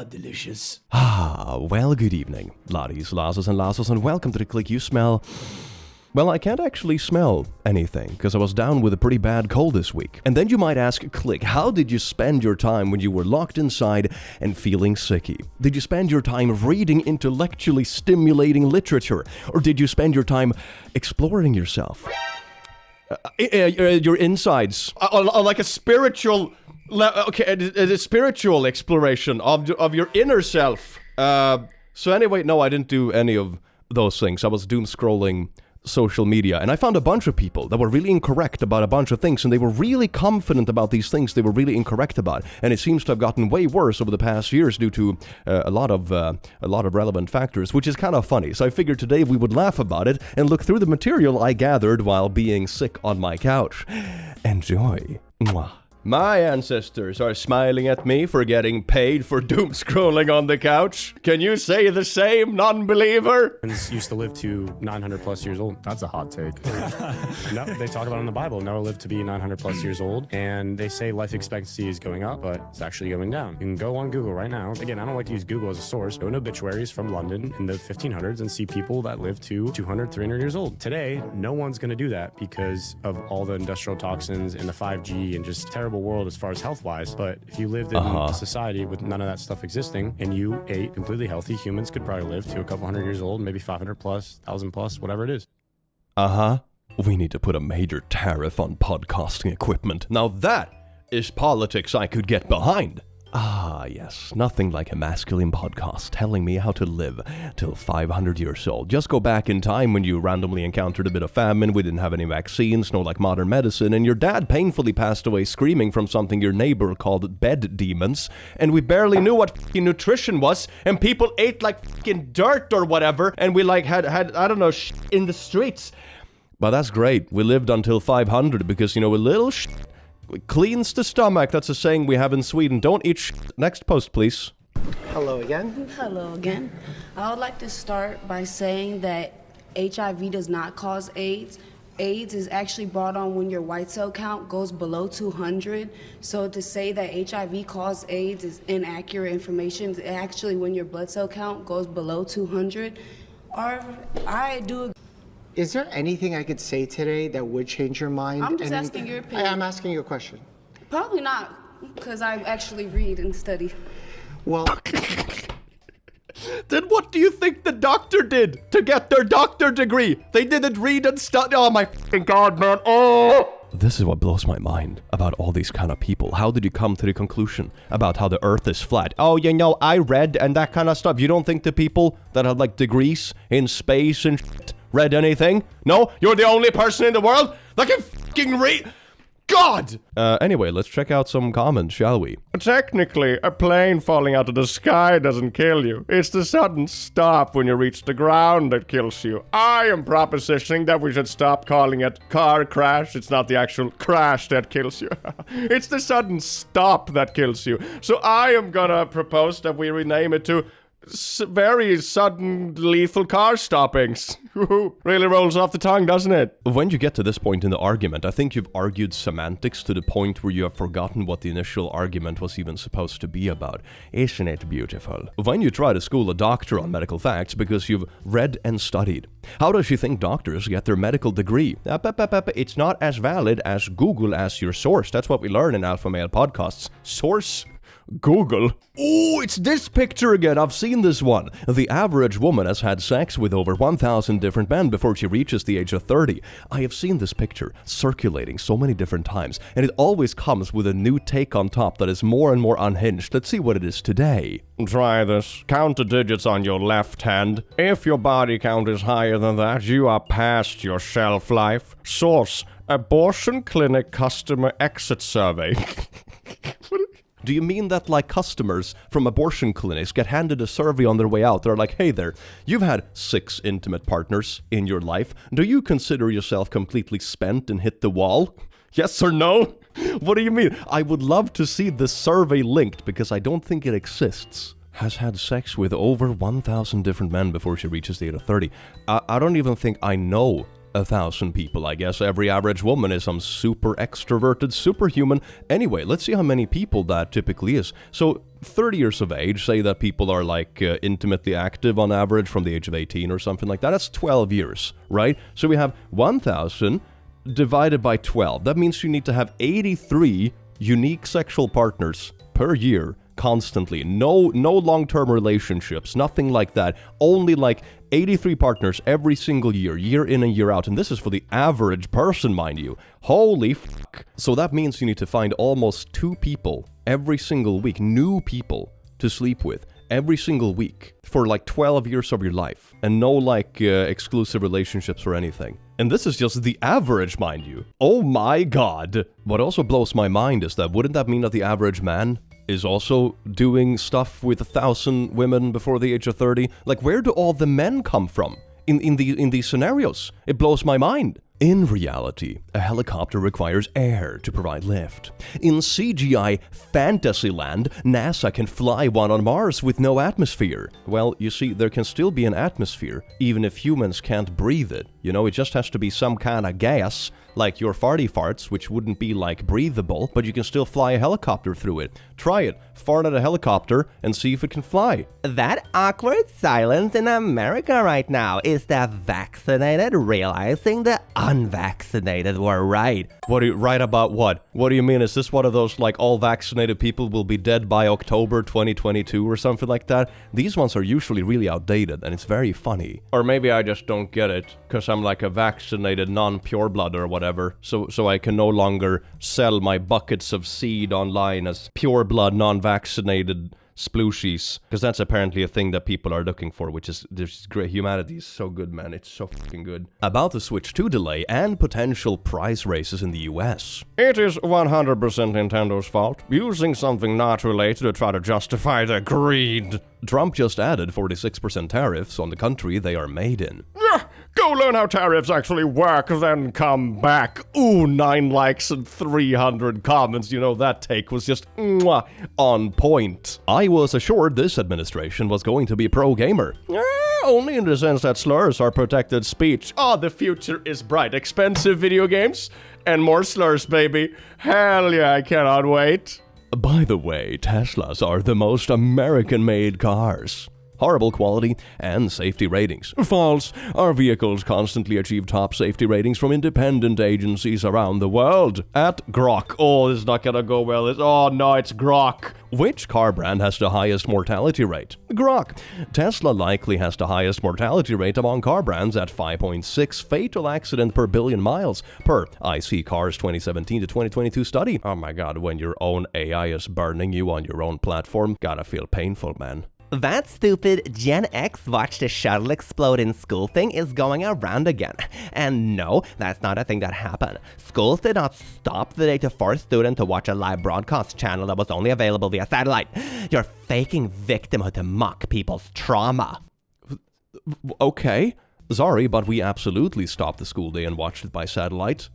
delicious. Well, good evening, laddies, lasses, and lasses, and welcome to the Click You Smell. Well, I can't actually smell anything, because I was down with a pretty bad cold this week. And then you might ask, Click, how did you spend your time when you were locked inside and feeling sicky? Did you spend your time reading intellectually stimulating literature? Or did you spend your time exploring yourself? Your insides? Like a spiritual... a spiritual exploration of your inner self. So anyway, no, I didn't do any of those things. I was doom scrolling social media, and I found a bunch of people that were really incorrect about a bunch of things, and they were really confident about these things they were really incorrect about, and it seems to have gotten way worse over the past years due to a lot of relevant factors, which is kind of funny. So I figured today we would laugh about it and look through the material I gathered while being sick on my couch. Enjoy. Mwah. My ancestors are smiling at me for getting paid for doom scrolling on the couch. Can you say the same, non-believer? Used to live to 900 plus years old. That's a hot take. No, they talk about it in the Bible. Noah lived to be 900 plus years old, and they say life expectancy is going up, but it's actually going down. You can go on Google right now. Again, I don't like to use Google as a source. Go to obituaries from London in the 1500s and see people that lived to 200, 300 years old. Today, no one's going to do that because of all the industrial toxins and the 5G and just terrible world as far as health-wise. But if you lived in a society with none of that stuff existing and you ate completely healthy, humans could probably live to a couple hundred years old, maybe 500 plus, 1,000 plus, whatever it is. We need to put a major tariff on podcasting equipment. Now that is politics I could get behind. Yes, nothing like a masculine podcast telling me how to live till 500 years old. Just go back in time when you randomly encountered a bit of famine, we didn't have any vaccines, no like modern medicine, and your dad painfully passed away screaming from something your neighbor called bed demons, and we barely knew what f***ing nutrition was, and people ate like f***ing dirt or whatever, and we like had I don't know, shit in the streets. But that's great, we lived until 500 because, you know, a little shit cleans the stomach. That's a saying we have in Sweden. Don't eat shit. Next post, please. Hello again. Hello again. I would like to start by saying that HIV does not cause AIDS. AIDS is actually brought on when your white cell count goes below 200. So to say that HIV caused AIDS is inaccurate information. It's actually when your blood cell count goes below 200. I do. Is there anything I could say today that would change your mind? I'm just asking your opinion. I'm asking you a question. Probably not, because I actually read and study. Well... Then what do you think the doctor did to get their doctor degree? They didn't read and study. Oh my fucking God, man. Oh! This is what blows my mind about all these kind of people. How did you come to the conclusion about how the earth is flat? Oh, you know, I read and that kind of stuff. You don't think the people that had like degrees in space and shit read anything? No? You're the only person in the world that can fucking read? God! Anyway, let's check out some comments, shall we? Technically, a plane falling out of the sky doesn't kill you. It's the sudden stop when you reach the ground that kills you. I am propositioning that we should stop calling it car crash. It's not the actual crash that kills you. It's the sudden stop that kills you. So I am gonna propose that we rename it to very sudden lethal car stoppings. Really rolls off the tongue, doesn't it? When you get to this point in the argument, I think you've argued semantics to the point where you have forgotten what the initial argument was even supposed to be about. Isn't it beautiful? When you try to school a doctor on medical facts because you've read and studied, how does she think doctors get their medical degree? It's not as valid as Google as your source. That's what we learn in Alpha Male podcasts. Source? Google. Oh, it's this picture again. I've seen this one. The average woman has had sex with over 1,000 different men before she reaches the age of 30. I have seen this picture circulating so many different times, and it always comes with a new take on top that is more and more unhinged. Let's see what it is today. Try this. Count the digits on your left hand. If your body count is higher than that, you are past your shelf life. Source: abortion clinic customer exit survey. Do you mean that like customers from abortion clinics get handed a survey on their way out? They're like, hey there, you've had 6 intimate partners in your life. Do you consider yourself completely spent and hit the wall? Yes or no? What do you mean? I would love to see this survey linked because I don't think it exists. Has had sex with over 1,000 different men before she reaches the age of 30. I don't even think I know 1,000 people. I guess every average woman is some super extroverted superhuman. Anyway, let's see how many people that typically is. So 30 years of age, say that people are like intimately active on average from the age of 18 or something like that. That's 12 years, right? So we have 1,000 divided by 12. That means you need to have 83 unique sexual partners per year constantly. No long-term relationships, nothing like that. Only like 83 partners every single year in and year out. And this is for the average person, mind you. Holy fuck. So that means you need to find almost 2 people every single week, new people to sleep with every single week for like 12 years of your life. And no like exclusive relationships or anything. And this is just the average, mind you. Oh my god. What also blows my mind is that wouldn't that mean that the average man is also doing stuff with 1,000 women before the age of 30? Like, where do all the men come from in these scenarios? It blows my mind. In reality, a helicopter requires air to provide lift. In CGI Fantasyland, NASA can fly one on Mars with no atmosphere. Well, you see, there can still be an atmosphere, even if humans can't breathe it. You know, it just has to be some kind of gas, like your farty farts, which wouldn't be like breathable, but you can still fly a helicopter through it. Try it. Fart at a helicopter and see if it can fly. That awkward silence in America right now is the vaccinated realizing the unvaccinated were right. What are you right about what? What do you mean? Is this one of those like all vaccinated people will be dead by October 2022 or something like that? These ones are usually really outdated and it's very funny. Or maybe I just don't get it because I'm like a vaccinated non-pureblood or whatever. So I can no longer sell my buckets of seed online as pureblood non-vaccinated splooshies, because that's apparently a thing that people are looking for, which is just great. Humanity is so good, man. It's so fucking good. About the Switch 2 delay and potential price raises in the US. It is 100% Nintendo's fault, using something not related to try to justify their greed. Trump just added 46% tariffs on the country they are made in. Go learn how tariffs actually work, then come back. Ooh, 9 likes and 300 comments. You know, that take was just on point. I was assured this administration was going to be pro-gamer. Only in the sense that slurs are protected speech. Oh, the future is bright. Expensive video games and more slurs, baby. Hell yeah, I cannot wait. By the way, Teslas are the most American-made cars. Horrible quality and safety ratings. False. Our vehicles constantly achieve top safety ratings from independent agencies around the world. At Grok. Oh, this is not gonna go well. Oh no, it's Grok. Which car brand has the highest mortality rate? Grok. Tesla likely has the highest mortality rate among car brands at 5.6 fatal accident per billion miles per IC Cars 2017 to 2022 study. Oh my god, when your own AI is burning you on your own platform, gotta feel painful, man. That stupid Gen X watch the shuttle explode in school thing is going around again. And no, that's not a thing that happened. Schools did not stop the day to force students to watch a live broadcast channel that was only available via satellite. You're faking victimhood to mock people's trauma. Okay. Sorry, but we absolutely stopped the school day and watched it by satellite.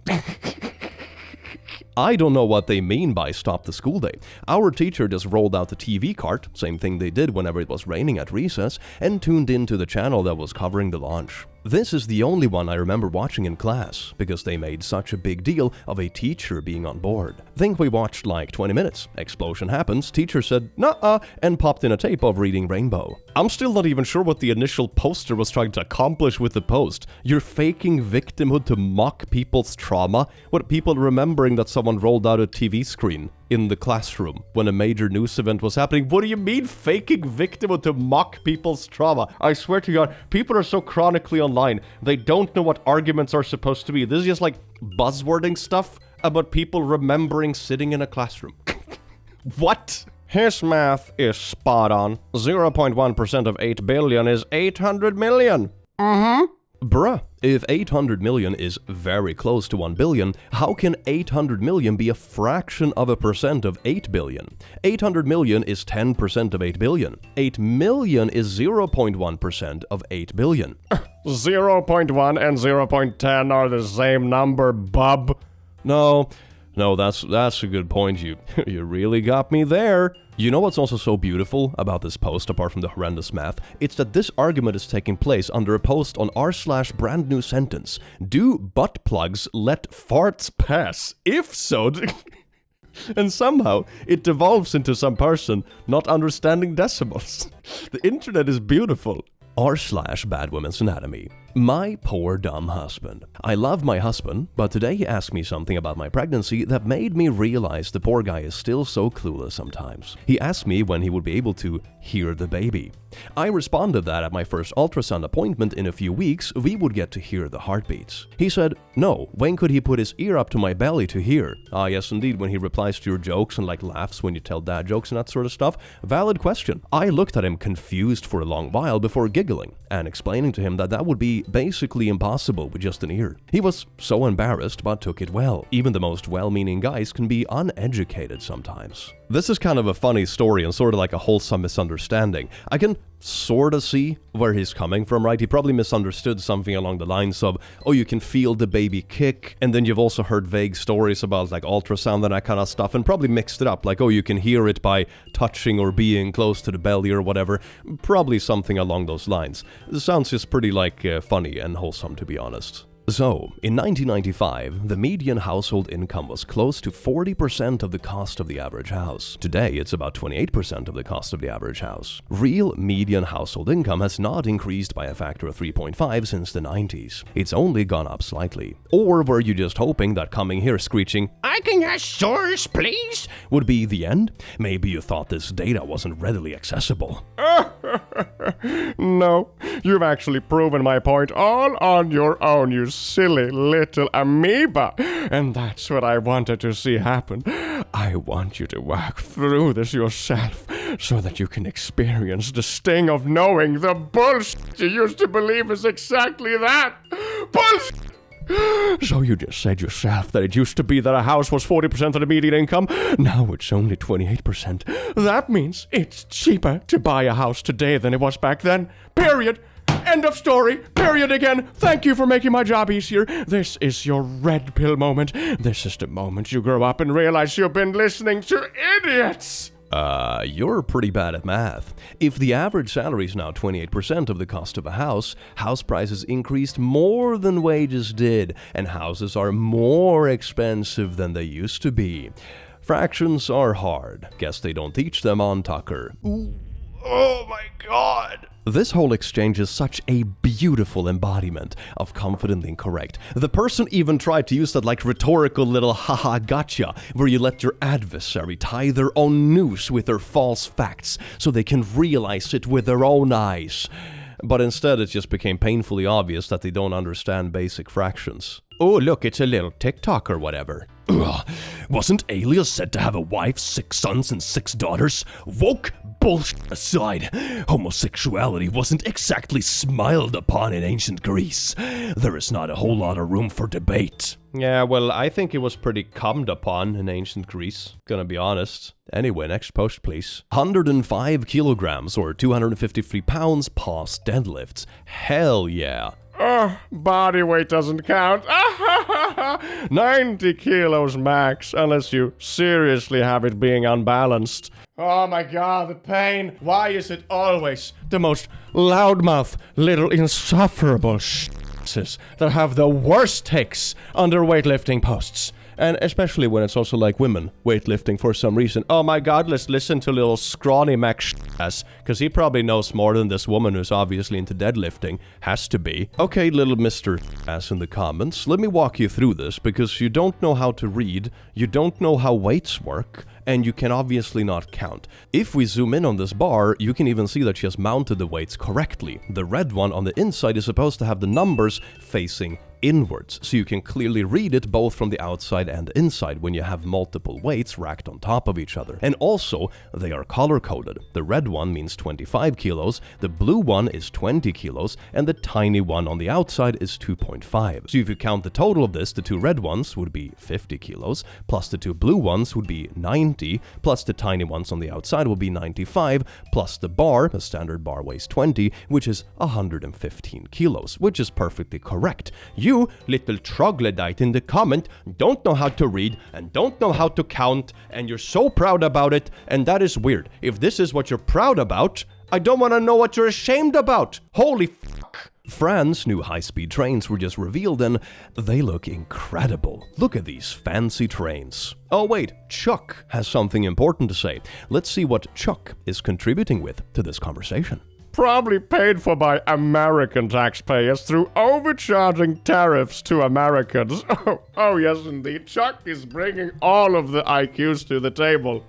I don't know what they mean by stop the school day. Our teacher just rolled out the TV cart, same thing they did whenever it was raining at recess, and tuned into the channel that was covering the launch. This is the only one I remember watching in class, because they made such a big deal of a teacher being on board. Think we watched like 20 minutes. Explosion happens, teacher said, "Nuh-uh," and popped in a tape of Reading Rainbow. I'm still not even sure what the initial poster was trying to accomplish with the post. You're faking victimhood to mock people's trauma? What, people remembering that someone rolled out a TV screen in the classroom when a major news event was happening? What do you mean faking victimhood to mock people's trauma? I swear to God, people are so chronically online, they don't know what arguments are supposed to be. This is just like buzzwording stuff about people remembering sitting in a classroom. What? His math is spot on. 0.1% of 8 billion is 800 million. Bruh, if 800 million is very close to 1 billion, how can 800 million be a fraction of a percent of 8 billion? 800 million is 10% of 8 billion. 8 million is 0.1% of 8 billion. 0.1 and 0.10 are the same number, bub. No, No, that's a good point. You really got me there. You know what's also so beautiful about this post, apart from the horrendous math? It's that this argument is taking place under a post on r/brand new sentence. Do butt plugs let farts pass? If so... And somehow, it devolves into some person not understanding decimals. The internet is beautiful. r/Bad Women's Anatomy. My poor dumb husband. I love my husband, but today he asked me something about my pregnancy that made me realize the poor guy is still so clueless sometimes. He asked me when he would be able to hear the baby. I responded that at my first ultrasound appointment in a few weeks, we would get to hear the heartbeats. He said, no, when could he put his ear up to my belly to hear? Ah, yes, indeed, when he replies to your jokes and laughs when you tell dad jokes and that sort of stuff. Valid question. I looked at him confused for a long while before giggling and explaining to him that would be basically impossible with just an ear. He was so embarrassed but took it well. Even the most well-meaning guys can be uneducated sometimes. This is kind of a funny story and sort of like a wholesome misunderstanding. I can sort of see where he's coming from, right? He probably misunderstood something along the lines of, oh, you can feel the baby kick, and then you've also heard vague stories about ultrasound and that kind of stuff, and probably mixed it up, oh, you can hear it by touching or being close to the belly or whatever. Probably something along those lines. It sounds just pretty funny and wholesome, to be honest. So, in 1995, the median household income was close to 40% of the cost of the average house. Today, it's about 28% of the cost of the average house. Real median household income has not increased by a factor of 3.5 since the 90s. It's only gone up slightly. Or were you just hoping that coming here screeching, "I can have source, please," would be the end? Maybe you thought this data wasn't readily accessible. No, you've actually proven my point all on your own, you silly little amoeba. And that's what I wanted to see happen. I want you to work through this yourself so that you can experience the sting of knowing the bullshit you used to believe is exactly that. Bullshit! So you just said yourself that it used to be that a house was 40% of the median income. Now it's only 28%. That means it's cheaper to buy a house today than it was back then. Period. End of story. Period again. Thank you for making my job easier. This is your red pill moment. This is the moment you grow up and realize you've been listening to idiots. You're pretty bad at math. If the average salary is now 28% of the cost of a house prices increased more than wages did, and houses are more expensive than they used to be. Fractions are hard. Guess they don't teach them on Tucker. Ooh. Oh my god! This whole exchange is such a beautiful embodiment of Confidently Incorrect. The person even tried to use that rhetorical little haha gotcha, where you let your adversary tie their own noose with their false facts so they can realize it with their own eyes. But instead it just became painfully obvious that they don't understand basic fractions. Oh, look, it's a little TikTok or whatever. Ugh. Wasn't Alias said to have a wife, 6 sons, and 6 daughters? Woke bullshit aside, homosexuality wasn't exactly smiled upon in ancient Greece. There is not a whole lot of room for debate. Yeah, well, I think it was pretty cummed upon in ancient Greece, gonna be honest. Anyway, next post, please. 105 kilograms or 253 pounds past deadlifts. Hell yeah. Body weight doesn't count. 90 kilos max, unless you seriously have it being unbalanced. Oh my god, the pain. Why is it always the most loudmouth, little insufferable shitses that have the worst takes under weightlifting posts? And especially when it's also women weightlifting for some reason. Oh my god, let's listen to little scrawny Mac ass, because he probably knows more than this woman who's obviously into deadlifting. Has to be. Okay, little Mr. ass in the comments, let me walk you through this, because you don't know how to read, you don't know how weights work, and you can obviously not count. If we zoom in on this bar, you can even see that she has mounted the weights correctly. The red one on the inside is supposed to have the numbers facing inwards, so you can clearly read it both from the outside and the inside when you have multiple weights racked on top of each other. And also, they are color-coded. The red one means 25 kilos, the blue one is 20 kilos, and the tiny one on the outside is 2.5. So if you count the total of this, the 2 red ones would be 50 kilos, plus the 2 blue ones would be 90 20, plus the tiny ones on the outside will be 95, plus the bar, a standard bar weighs 20, which is 115 kilos, which is perfectly correct. You, little troglodyte in the comment, don't know how to read and don't know how to count, and you're so proud about it, and that is weird. If this is what you're proud about, I don't want to know what you're ashamed about. Holy fuck. France's new high-speed trains were just revealed and they look incredible. Look at these fancy trains. Oh wait, Chuck has something important to say. Let's see what Chuck is contributing with to this conversation. Probably paid for by American taxpayers through overcharging tariffs to Americans. Oh yes indeed, Chuck is bringing all of the IQs to the table.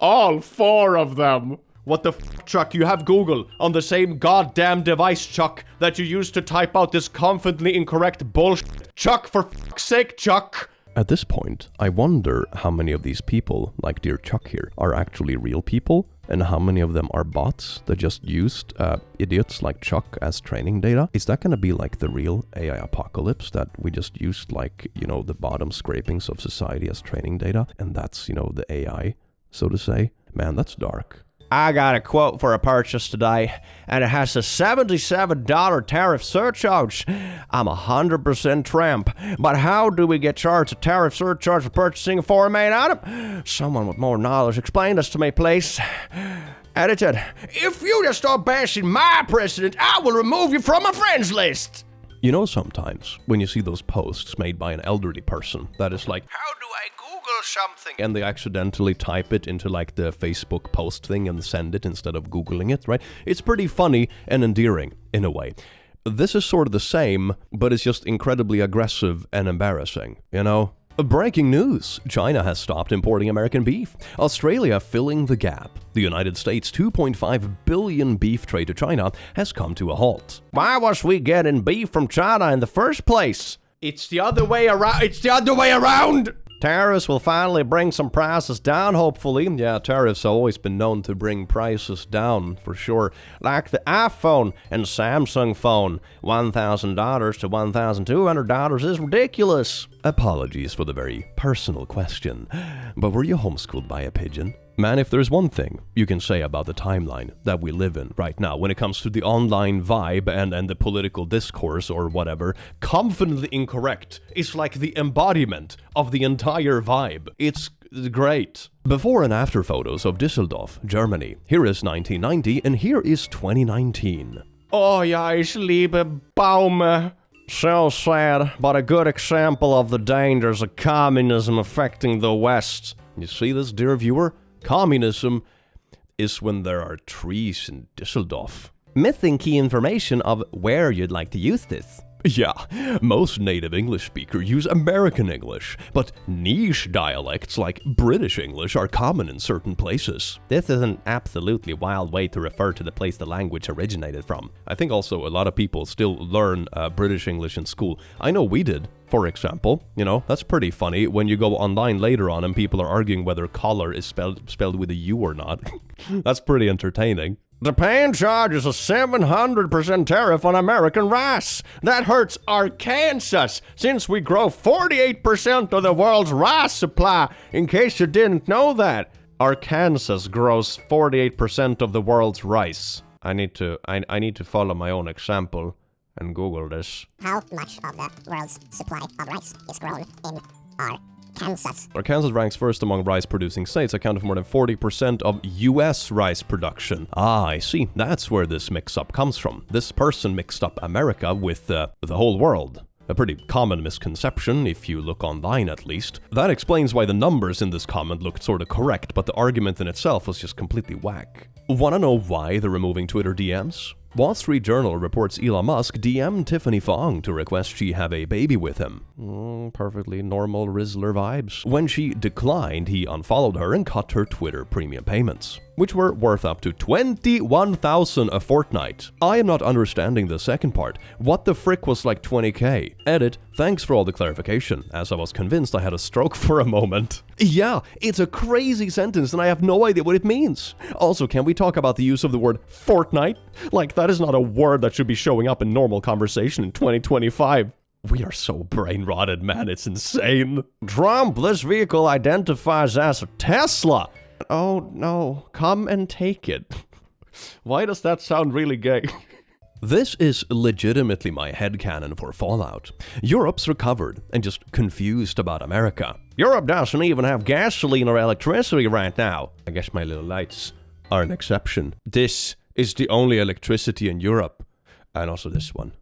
All 4 of them. What the f***, Chuck? You have Google on the same goddamn device, Chuck, that you used to type out this confidently incorrect bullshit. Chuck, for f***'s sake, Chuck! At this point, I wonder how many of these people, like dear Chuck here, are actually real people, and how many of them are bots that just used idiots like Chuck as training data. Is that gonna be like the real AI apocalypse, that we just used like, you know, the bottom scrapings of society as training data, and that's, you know, the AI, so to say? Man, that's dark. I got a quote for a purchase today, and it has a $77 tariff surcharge. I'm 100% tramp, but how do we get charged a tariff surcharge for purchasing a foreign-made item? Someone with more knowledge explain this to me, please. Edited. If you just start bashing my president, I will remove you from my friends list. You know, sometimes when you see those posts made by an elderly person that is like, how do I Google something? And they accidentally type it into like the Facebook post thing and send it instead of Googling it, right? It's pretty funny and endearing in a way. This is sort of the same, but it's just incredibly aggressive and embarrassing, you know? Breaking news! China has stopped importing American beef. Australia filling the gap. The United States' $2.5 billion beef trade to China has come to a halt. Why was we getting beef from China in the first place? It's the other way around. It's the other way around! Tariffs will finally bring some prices down, hopefully. Yeah, tariffs have always been known to bring prices down, for sure. Like the iPhone and Samsung phone. $1,000 to $1,200 is ridiculous. Apologies for the very personal question, but were you homeschooled by a pigeon? Man, if there's one thing you can say about the timeline that we live in right now when it comes to the online vibe and the political discourse or whatever, Confidently Incorrect is like the embodiment of the entire vibe. It's great. Before and after photos of Düsseldorf, Germany. Here is 1990 and here is 2019. Oh ja, ich liebe Bäume. So sad, but a good example of the dangers of communism affecting the West. You see this, dear viewer? Communism is when there are trees in Düsseldorf. Missing key information of where you'd like to use this. Yeah, most native English speakers use American English, but niche dialects like British English are common in certain places. This is an absolutely wild way to refer to the place the language originated from. I think also a lot of people still learn British English in school. I know we did, for example. You know, that's pretty funny when you go online later on and people are arguing whether collar is spelled with a U or not. That's pretty entertaining. Japan charges a 700% tariff on American rice. That hurts Arkansas, since we grow 48% of the world's rice supply, in case you didn't know that. Arkansas grows 48% of the world's rice. I need to follow my own example and Google this. How much of the world's supply of rice is grown in Arkansas? Arkansas ranks first among rice-producing states, accounting for more than 40% of U.S. rice production. Ah, I see. That's where this mix-up comes from. This person mixed up America with the whole world. A pretty common misconception, if you look online at least. That explains why the numbers in this comment looked sort of correct, but the argument in itself was just completely whack. Wanna know why they're removing Twitter DMs? Wall Street Journal reports Elon Musk DM'd Tiffany Fong to request she have a baby with him. Perfectly normal Rizzler vibes. When she declined, he unfollowed her and cut her Twitter premium payments, which were worth up to $21,000 a fortnight. I am not understanding the second part. What the frick was like 20k? Edit, thanks for all the clarification, as I was convinced I had a stroke for a moment. Yeah, it's a crazy sentence and I have no idea what it means. Also, can we talk about the use of the word fortnight? Like, that is not a word that should be showing up in normal conversation in 2025. We are so brain-rotted, man. It's insane. Trump, this vehicle identifies as a Tesla. Oh, no. Come and take it. Why does that sound really gay? This is legitimately my headcanon for Fallout. Europe's recovered and just confused about America. Europe doesn't even have gasoline or electricity right now. I guess my little lights are an exception. This is the only electricity in Europe. And also this one.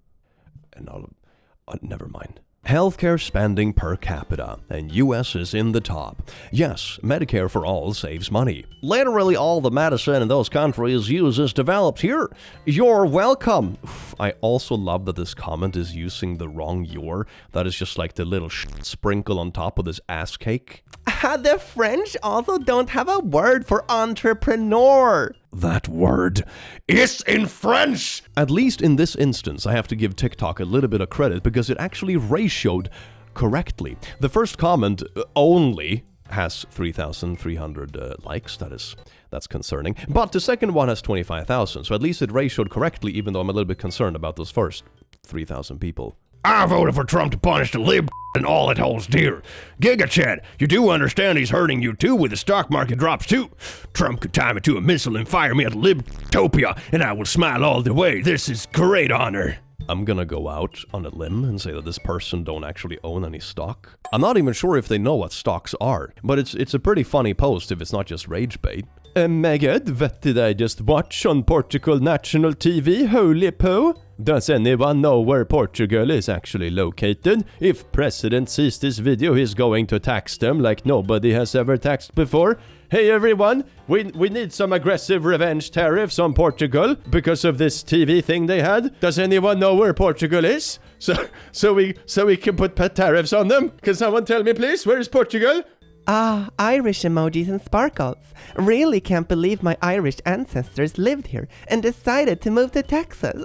And all of... never mind. Healthcare spending per capita, and US is in the top. Yes, Medicare for all saves money. Literally all the medicine in those countries is developed here. You're welcome. I also love that this comment is using the wrong "you're." That is just like the little sprinkle on top of this ass cake. The French also don't have a word for entrepreneur. That word is in French! At least in this instance, I have to give TikTok a little bit of credit because it actually ratioed correctly. The first comment only has 3,300 likes. That's concerning. But the second one has 25,000, so at least it ratioed correctly, even though I'm a little bit concerned about those first 3,000 people. I voted for Trump to punish the lib and all it holds dear. Giga Chad, you do understand he's hurting you too with the stock market drops too. Trump could time it to a missile and fire me at Libtopia, and I will smile all the way. This is great honor. I'm gonna go out on a limb and say that this person don't actually own any stock. I'm not even sure if they know what stocks are, but it's a pretty funny post if it's not just rage bait. My god, what did I just watch on Portugal national TV? Holy po! Does anyone know where Portugal is actually located? If president sees this video, he's going to tax them like nobody has ever taxed before. Hey everyone, we need some aggressive revenge tariffs on Portugal because of this TV thing they had. Does anyone know where Portugal is? So we can put tariffs on them? Can someone tell me please, where is Portugal? Irish emojis and sparkles. Really can't believe my Irish ancestors lived here and decided to move to Texas.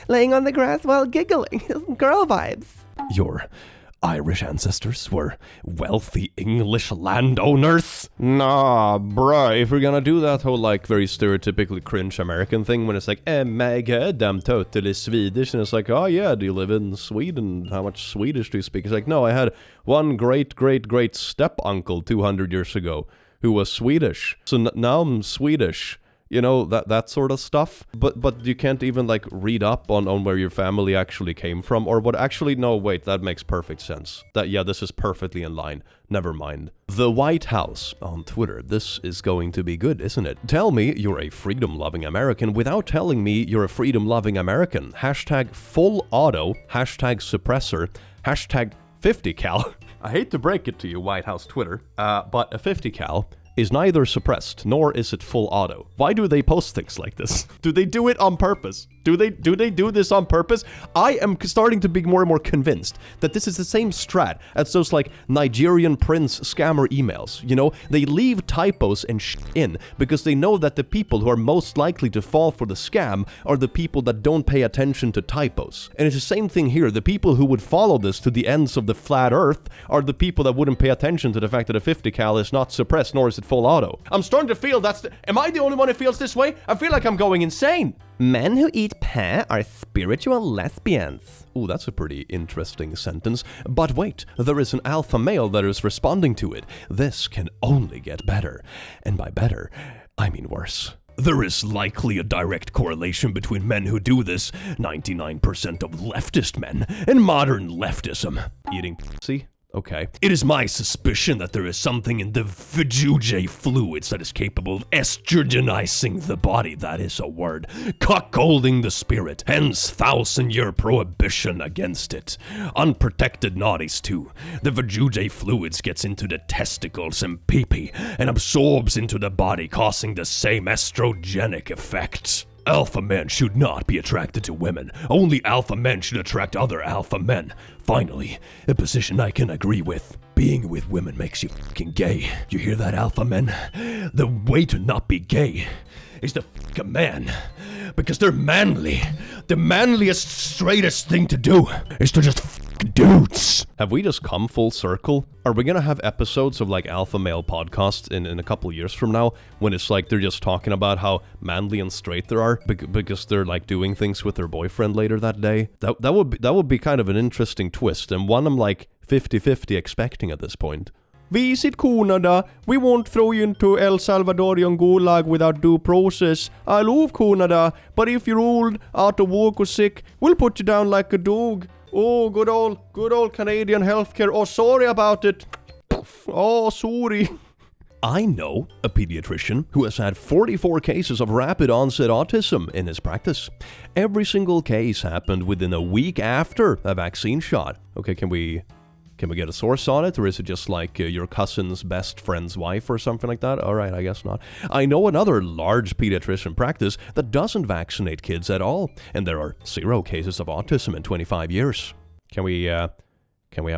Laying on the grass while giggling. Girl vibes. Your Irish ancestors were wealthy English landowners? Nah, bruh, if we're gonna do that whole, like, very stereotypically cringe American thing when it's like, my god, I'm totally Swedish, and it's like, oh yeah, do you live in Sweden? How much Swedish do you speak? It's like, no, I had one great step-uncle 200 years ago who was Swedish, so now I'm Swedish. You know, that sort of stuff. But you can't even, like, read up on where your family actually came from or what. Actually, no, wait, that makes perfect sense. Yeah, this is perfectly in line. Never mind. The White House on Twitter. This is going to be good, isn't it? Tell me you're a freedom-loving American without telling me you're a freedom-loving American. Hashtag full auto, hashtag suppressor, hashtag 50 cal. I hate to break it to you, White House Twitter, but a 50 cal is neither suppressed nor is it full auto. Why do they post things like this? Do they do it on purpose? Do they do this on purpose? I am starting to be more and more convinced that this is the same strat as those, like, Nigerian prince scammer emails. You know, they leave typos and shit in because they know that the people who are most likely to fall for the scam are the people that don't pay attention to typos. And it's the same thing here. The people who would follow this to the ends of the flat earth are the people that wouldn't pay attention to the fact that a 50 cal is not suppressed nor is it full auto. I'm starting to feel am I the only one who feels this way? I feel like I'm going insane. Men who eat peh are spiritual lesbians. Ooh, that's a pretty interesting sentence. But wait, there is an alpha male that is responding to it. This can only get better. And by better, I mean worse. There is likely a direct correlation between men who do this, 99% of leftist men, and modern leftism. Eating pussy? Okay. It is my suspicion that there is something in the vajayjay fluids that is capable of estrogenizing the body, that is a word, cuckolding the spirit, hence 1,000-year prohibition against it. Unprotected naughties too. The vajayjay fluids gets into the testicles and pee-pee and absorbs into the body, causing the same estrogenic effect. Alpha men should not be attracted to women. Only alpha men should attract other alpha men. Finally, a position I can agree with. Being with women makes you fucking gay. You hear that, alpha men? The way to not be gay is to fuck a man. Because they're manly. The manliest, straightest thing to do is to just fuck dudes. Have we just come full circle? Are we gonna have episodes of like alpha male podcasts in a couple years from now when it's like they're just talking about how manly and straight they are because they're like doing things with their boyfriend later that day? That would be kind of an interesting twist, and one I'm like 50-50 expecting at this point. Visit Canada. We won't throw you into El Salvadorian gulag without due process. I love Canada, but if you're old, out of work or sick, we'll put you down like a dog. Oh, good old Canadian healthcare. Oh, sorry about it. Oh, sorry. I know a pediatrician who has had 44 cases of rapid onset autism in his practice. Every single case happened within a week after a vaccine shot. Okay, can we get a source on it, or is it just like your cousin's best friend's wife or something like that? All right, I guess not. I know another large pediatrician practice that doesn't vaccinate kids at all, and there are 0 cases of autism in 25 years. Can we have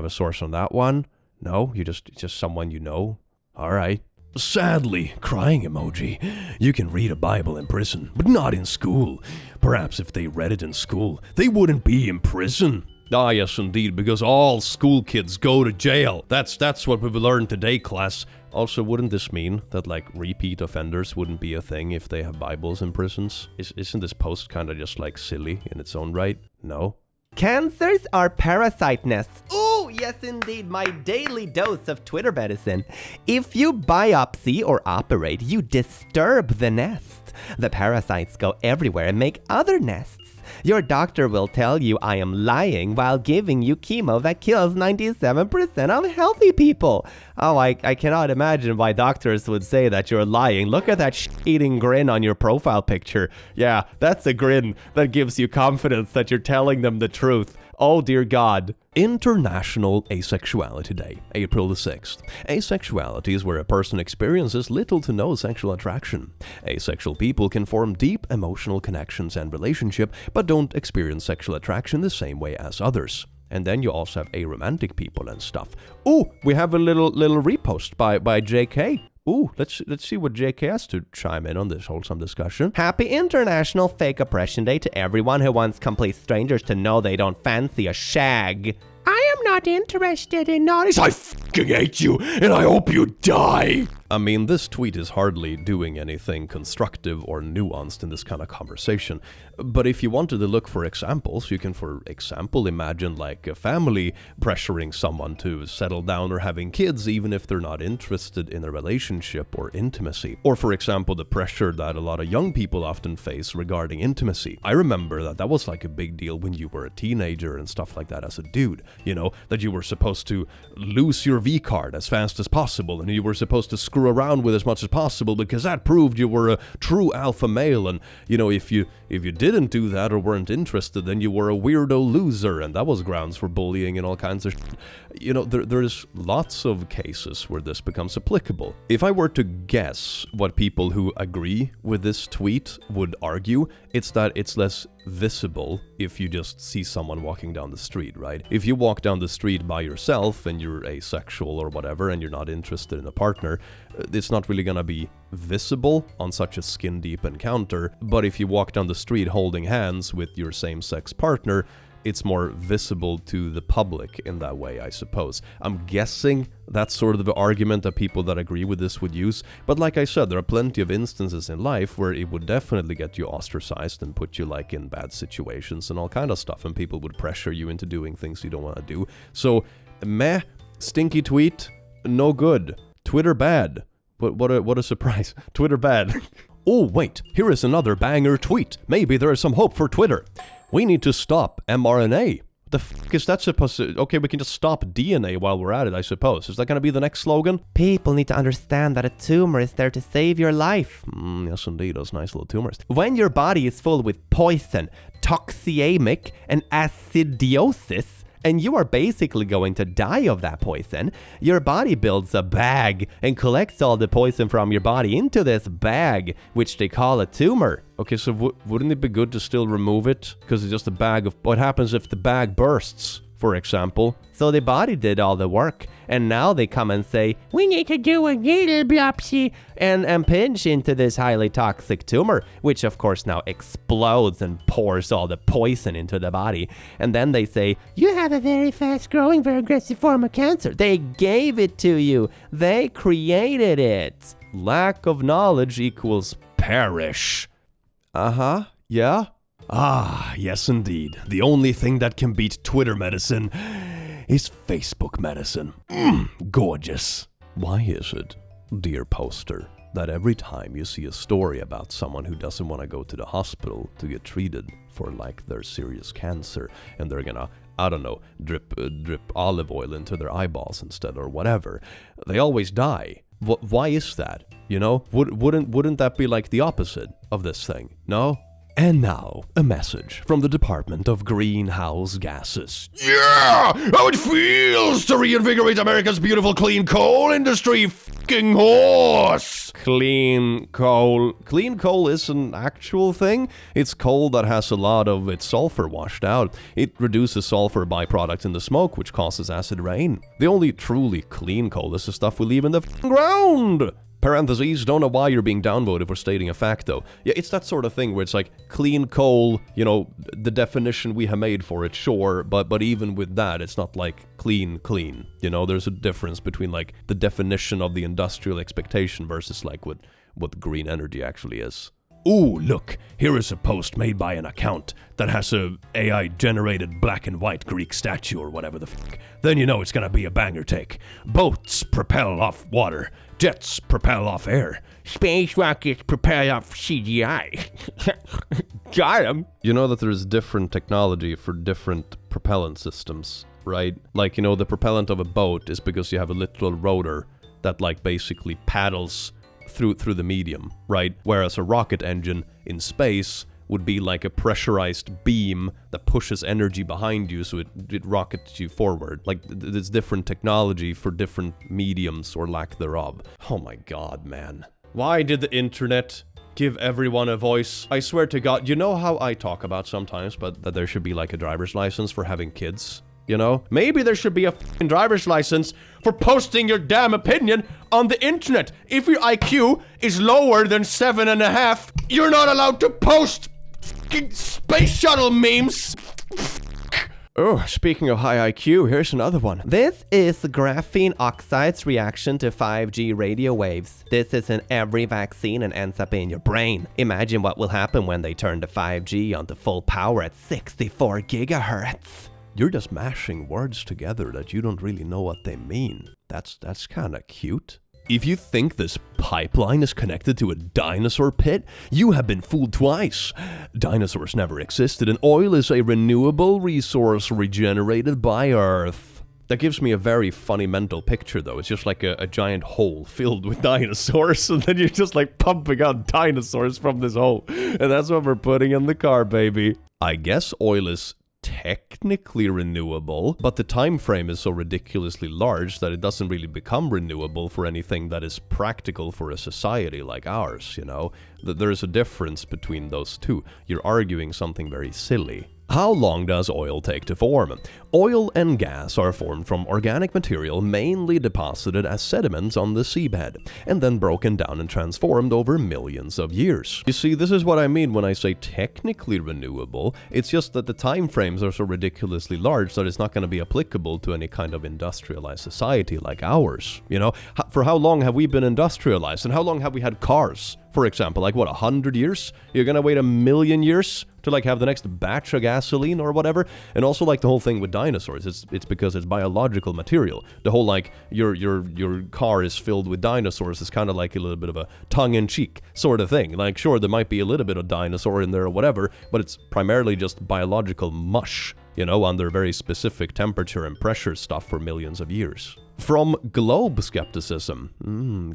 a source on that one? No, just someone you know. All right. Sadly, crying emoji. You can read a Bible in prison, but not in school. Perhaps if they read it in school, they wouldn't be in prison. Ah, yes, indeed, because all school kids go to jail. That's what we've learned today, class. Also, wouldn't this mean that, like, repeat offenders wouldn't be a thing if they have Bibles in prisons? Isn't this post kind of just, like, silly in its own right? No? Cancers are parasite nests. Oh, yes indeed, my daily dose of Twitter medicine. If you biopsy or operate, you disturb the nest. The parasites go everywhere and make other nests. Your doctor will tell you I am lying while giving you chemo that kills 97% of healthy people. Oh, I cannot imagine why doctors would say that you're lying. Look at that eating grin on your profile picture. Yeah, that's a grin that gives you confidence that you're telling them the truth. Oh dear God. International Asexuality Day, April the 6th. Asexuality is where a person experiences little to no sexual attraction. Asexual people can form deep emotional connections and relationship, but don't experience sexual attraction the same way as others. And then you also have aromantic people and stuff. Ooh, we have a little repost by JK. Ooh, let's see what JK has to chime in on this wholesome discussion. Happy International Fake Oppression Day to everyone who wants complete strangers to know they don't fancy a shag. I am not interested in naughty. I fucking hate you, and I hope you die! I mean, this tweet is hardly doing anything constructive or nuanced in this kind of conversation. But if you wanted to look for examples, you can, for example, imagine like a family pressuring someone to settle down or having kids even if they're not interested in a relationship or intimacy. Or for example, the pressure that a lot of young people often face regarding intimacy. I remember that was like a big deal when you were a teenager and stuff like that as a dude. You know, that you were supposed to lose your V-card as fast as possible, and you were supposed to screw around with as much as possible because that proved you were a true alpha male. And you know, if you didn't do that or weren't interested, then you were a weirdo loser, and that was grounds for bullying and all kinds of shit. You know, there's lots of cases where this becomes applicable. If I were to guess what people who agree with this tweet would argue, it's that it's less visible if you just see someone walking down the street, right? If you walk down the street by yourself and you're asexual or whatever and you're not interested in a partner, it's not really gonna be visible on such a skin-deep encounter. But if you walk down the street holding hands with your same-sex partner, it's more visible to the public in that way, I suppose. I'm guessing that's sort of the argument that people that agree with this would use. But like I said, there are plenty of instances in life where it would definitely get you ostracized and put you like in bad situations and all kind of stuff, and people would pressure you into doing things you don't want to do. So, meh, stinky tweet, no good. Twitter bad. What a surprise. Twitter bad. Oh, wait, here is another banger tweet. Maybe there is some hope for Twitter. We need to stop mRNA. The fuck is that supposed to... Okay, we can just stop DNA while we're at it, I suppose. Is that going to be the next slogan? People need to understand that a tumor is there to save your life. Yes, indeed, those nice little tumors. When your body is full with poison, toxiamic, and acidiosis, and you are basically going to die of that poison, your body builds a bag and collects all the poison from your body into this bag, which they call a tumor. Okay, so wouldn't it be good to still remove it? Because it's just a bag of... What happens if the bag bursts? for example. So the body did all the work, and now they come and say, we need to do a needle biopsy and pinch into this highly toxic tumor, which of course now explodes and pours all the poison into the body. And then they say, you have a very fast-growing, very aggressive form of cancer. They gave it to you. They created it. Lack of knowledge equals perish. Uh-huh, yeah? Ah, yes indeed. The only thing that can beat Twitter medicine is Facebook medicine. Gorgeous. Why is it, dear poster, that every time you see a story about someone who doesn't want to go to the hospital to get treated for like their serious cancer, and they're gonna, I don't know, drip olive oil into their eyeballs instead or whatever, they always die? Why is that? You know, wouldn't that be like the opposite of this thing? No? And now, a message from the Department of Greenhouse Gases. Yeah! How it feels to reinvigorate America's beautiful clean coal industry, fucking horse! Clean coal. Clean coal is an actual thing. It's coal that has a lot of its sulfur washed out. It reduces sulfur byproducts in the smoke, which causes acid rain. The only truly clean coal is the stuff we leave in the ground. Parentheses, don't know why you're being downvoted for stating a fact though. Yeah, it's that sort of thing where it's like, clean coal, you know, the definition we have made for it, sure, but even with that, it's not like clean. You know, there's a difference between like the definition of the industrial expectation versus like what green energy actually is. Ooh, look, here is a post made by an account that has a AI-generated black and white Greek statue or whatever the fuck. Then you know it's gonna be a banger take. Boats propel off water. Jets propel off air. Space rockets propel off CGI. Got him. You know that there's different technology for different propellant systems, right? Like, you know, the propellant of a boat is because you have a literal rotor that like basically paddles through the medium, right? Whereas a rocket engine in space would be like a pressurized beam that pushes energy behind you so it rockets you forward. Like, there's different technology for different mediums or lack thereof. Oh my god, man. Why did the internet give everyone a voice? I swear to god, you know how I talk about sometimes, but that there should be like a driver's license for having kids? You know? Maybe there should be a f***ing driver's license for posting your damn opinion on the internet. If your IQ is lower than 7.5, you're not allowed to post f***ing space shuttle memes. Oh, speaking of high IQ, here's another one. This is graphene oxide's reaction to 5G radio waves. This is in every vaccine and ends up in your brain. Imagine what will happen when they turn the 5G onto full power at 64 gigahertz. You're just mashing words together that you don't really know what they mean. That's kind of cute. If you think this pipeline is connected to a dinosaur pit, you have been fooled twice. Dinosaurs never existed, and oil is a renewable resource regenerated by Earth. That gives me a very funny mental picture, though. It's just like a giant hole filled with dinosaurs, and then you're just like pumping out dinosaurs from this hole. And that's what we're putting in the car, baby. I guess oil is technically renewable, but the time frame is so ridiculously large that it doesn't really become renewable for anything that is practical for a society like ours, you know? There's a difference between those two. You're arguing something very silly. How long does oil take to form? Oil and gas are formed from organic material mainly deposited as sediments on the seabed, and then broken down and transformed over millions of years. You see, this is what I mean when I say technically renewable. It's just that the time frames are so ridiculously large that it's not going to be applicable to any kind of industrialized society like ours. You know, for how long have we been industrialized, and how long have we had cars? For example, like what, 100 years? You're gonna wait 1,000,000 years to like have the next batch of gasoline or whatever? And also like the whole thing with dinosaurs, it's because it's biological material. The whole like your car is filled with dinosaurs is kind of like a little bit of a tongue-in-cheek sort of thing. Like sure, there might be a little bit of dinosaur in there or whatever, but it's primarily just biological mush, you know, under very specific temperature and pressure stuff for millions of years. From Globe Skepticism,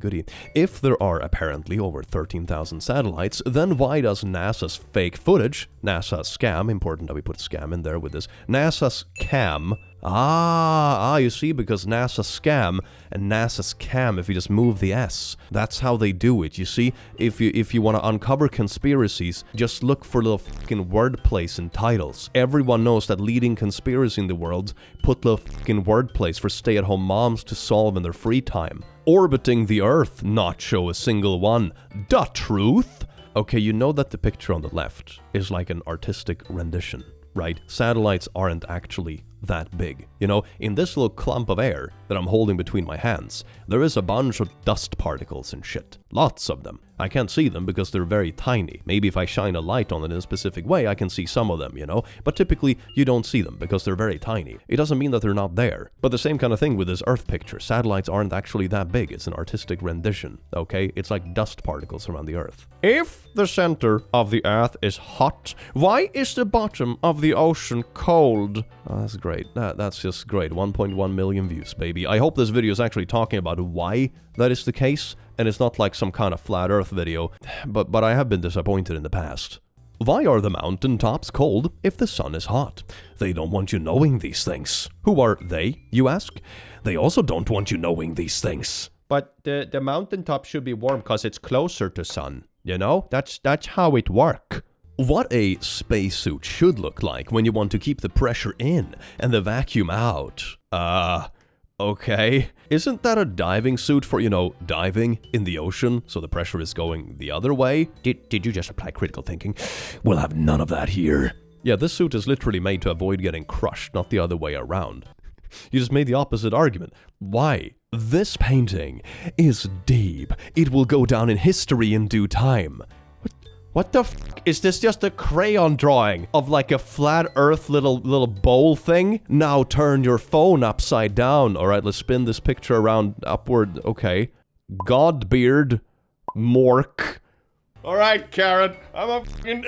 goody. If there are apparently over 13,000 satellites, then why does NASA's fake footage, NASA's scam, important that we put scam in there with this, NASA's cam, You see, because NASA scam and NASA scam if you just move the S. That's how they do it, you see? If you want to uncover conspiracies, just look for little fucking wordplays in titles. Everyone knows that leading conspiracy in the world put little fucking wordplays for stay-at-home moms to solve in their free time. Orbiting the Earth, not show a single one. The truth? Okay, you know that the picture on the left is like an artistic rendition, right? Satellites aren't actually that big. You know, in this little clump of air that I'm holding between my hands, there is a bunch of dust particles and shit. Lots of them. I can't see them because they're very tiny. Maybe if I shine a light on it in a specific way, I can see some of them, you know? But typically, you don't see them because they're very tiny. It doesn't mean that they're not there. But the same kind of thing with this Earth picture. Satellites aren't actually that big. It's an artistic rendition, okay? It's like dust particles around the Earth. If the center of the Earth is hot, why is the bottom of the ocean cold? Oh, that's great. That's just great. 1.1 million views, baby. I hope this video is actually talking about why that is the case, and it's not like some kind of flat Earth video, but I have been disappointed in the past. Why are the mountain tops cold if the sun is hot? They don't want you knowing these things. Who are they, you ask? They also don't want you knowing these things. But the mountaintop should be warm because it's closer to sun, you know? That's how it works. What a spacesuit should look like when you want to keep the pressure in and the vacuum out. Okay. Isn't that a diving suit for, you know, diving in the ocean so the pressure is going the other way? Did you just apply critical thinking? We'll have none of that here. Yeah, this suit is literally made to avoid getting crushed, not the other way around. You just made the opposite argument. Why? This painting is deep. It will go down in history in due time. What the f***? Is this just a crayon drawing of like a flat earth little bowl thing? Now turn your phone upside down. Alright, let's spin this picture around upward. Okay. Godbeard. Mork. Alright, Karen. I'm gonna fucking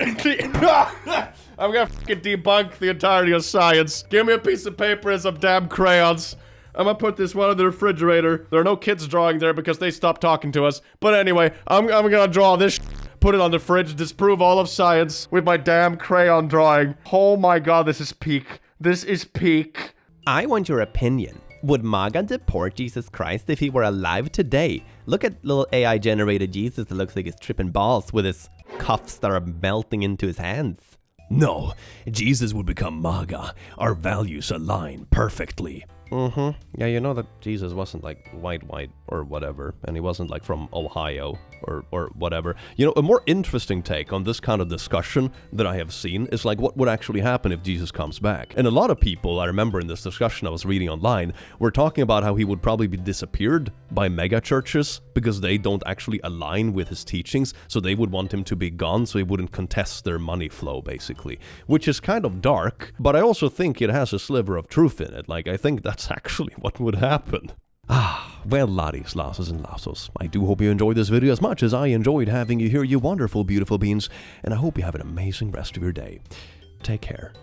debunk the entirety of science. Give me a piece of paper and some damn crayons. I'm gonna put this one in the refrigerator. There are no kids drawing there because they stopped talking to us. But anyway, I'm gonna draw this put it on the fridge, disprove all of science with my damn crayon drawing. Oh my god, this is peak. This is peak. I want your opinion. Would MAGA deport Jesus Christ if he were alive today? Look at little AI-generated Jesus that looks like he's tripping balls with his cuffs that are melting into his hands. No, Jesus would become MAGA. Our values align perfectly. Yeah, you know that Jesus wasn't like white or whatever, and he wasn't like from Ohio or whatever. You know, a more interesting take on this kind of discussion that I have seen is like what would actually happen if Jesus comes back. And a lot of people, I remember in this discussion I was reading online, were talking about how he would probably be disappeared by mega churches because they don't actually align with his teachings, so they would want him to be gone so he wouldn't contest their money flow, basically. Which is kind of dark, but I also think it has a sliver of truth in it. Like, I think that's actually what would happen. Well, laddies, lasses, and lassos, I do hope you enjoyed this video as much as I enjoyed having you here, you wonderful, beautiful beings, and I hope you have an amazing rest of your day. Take care.